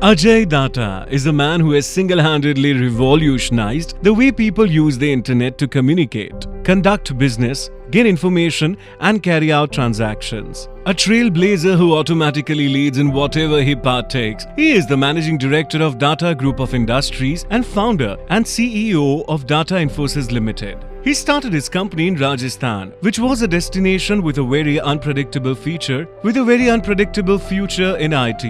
Ajay Datta is a man who has single-handedly revolutionized the way people use the internet to communicate, conduct business, gain information and carry out transactions. A trailblazer who automatically leads in whatever he partakes. He is the managing director of Datta Group of Industries and founder and CEO of Datta Infosys Limited. He started his company in Rajasthan, which was a destination with a very unpredictable future in IT.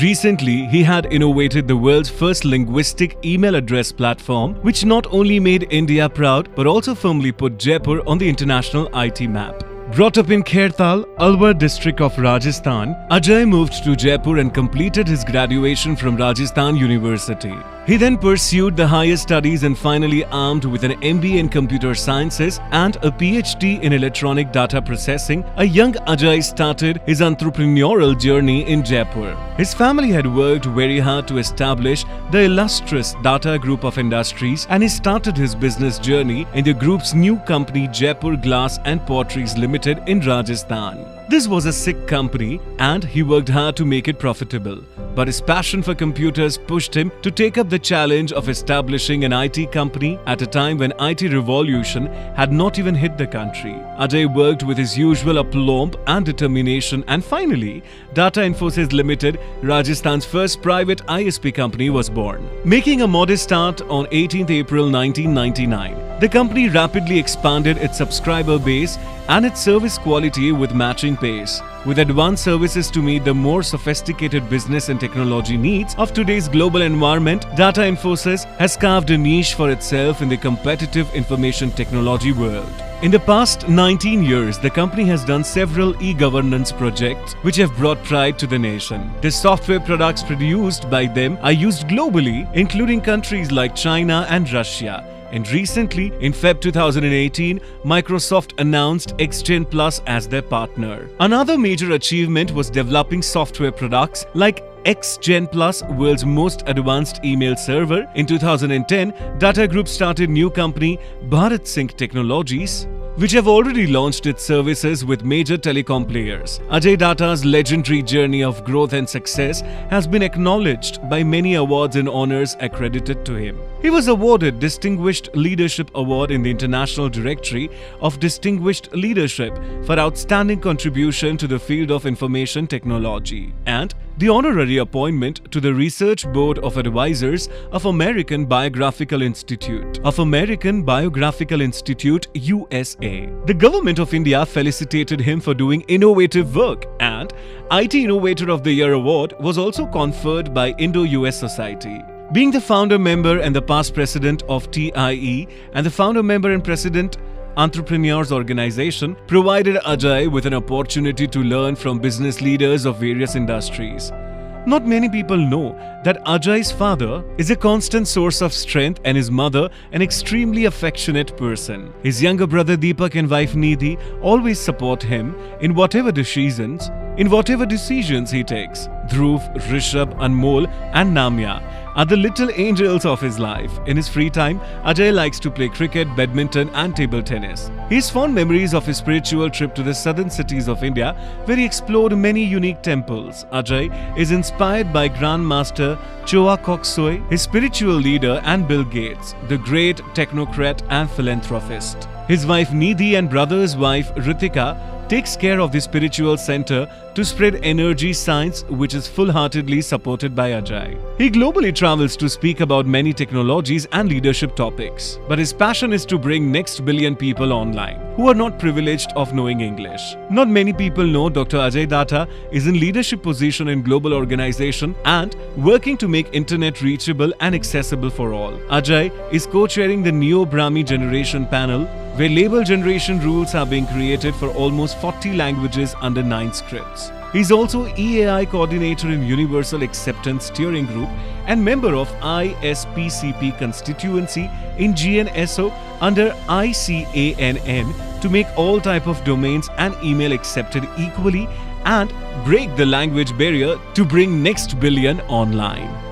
Recently, he had innovated the world's first linguistic email address platform, which not only made India proud but also firmly put Jaipur on the international IT map. Brought up in Khairtal, Alwar district of Rajasthan, Ajay moved to Jaipur and completed his graduation from Rajasthan University. He then pursued the higher studies and finally armed with an MBA in Computer Sciences and a PhD in Electronic Data Processing, a young Ajay started his entrepreneurial journey in Jaipur. His family had worked very hard to establish the illustrious Datta Group of Industries and he started his business journey in the group's new company Jaipur Glass and Potteries Limited in Rajasthan. This was a sick company and he worked hard to make it profitable. But his passion for computers pushed him to take up the challenge of establishing an IT company at a time when IT revolution had not even hit the country. Ajay worked with his usual aplomb and determination and finally, Datta Infosys Limited, Rajasthan's first private ISP company was born. Making a modest start on 18th April 1999, the company rapidly expanded its subscriber base and its service quality with matching pace. With advanced services to meet the more sophisticated business and technology needs of today's global environment, Datta Infosys has carved a niche for itself in the competitive information technology world. In the past 19 years, the company has done several e-governance projects which have brought pride to the nation. The software products produced by them are used globally, including countries like China and Russia. And recently, in Feb 2018, Microsoft announced XGen Plus as their partner. Another major achievement was developing software products like XGen Plus, world's most advanced email server. In 2010, Datta Group started new company Bharat Sync Technologies, which have already launched its services with major telecom players. Ajay Datta's legendary journey of growth and success has been acknowledged by many awards and honors accredited to him. He was awarded Distinguished Leadership Award in the International Directory of Distinguished Leadership for outstanding contribution to the field of information technology and the honorary appointment to the Research Board of Advisors of American Biographical Institute USA. The Government of India felicitated him for doing innovative work and IT Innovator of the Year award was also conferred by Indo-US Society. Being the founder member and the past president of TIE and the founder member and president Entrepreneurs Organization provided Ajay with an opportunity to learn from business leaders of various industries. Not many people know that Ajay's father is a constant source of strength and his mother an extremely affectionate person. His younger brother Deepak and wife Nidhi always support him in whatever decisions he takes. Dhruv, Rishabh, Anmol and Namya are the little angels of his life. In his free time, Ajay likes to play cricket, badminton and table tennis. He has fond memories of his spiritual trip to the southern cities of India where he explored many unique temples. Ajay is inspired by Grandmaster Choa Kok Soi, his spiritual leader, and Bill Gates, the great technocrat and philanthropist. His wife Nidhi and brother's wife Ritika takes care of the spiritual center to spread energy science, which is full-heartedly supported by Ajay. He globally travels to speak about many technologies and leadership topics. But his passion is to bring next billion people online who are not privileged of knowing English. Not many people know Dr. Ajay Datta is in leadership position in global organization and working to make internet reachable and accessible for all. Ajay is co-chairing the Neo Brahmi Generation Panel, where label generation rules are being created for almost 40 languages under 9 scripts. He is also EAI coordinator in Universal Acceptance Steering Group and member of ISPCP constituency in GNSO under ICANN to make all type of domains and email accepted equally and break the language barrier to bring next billion online.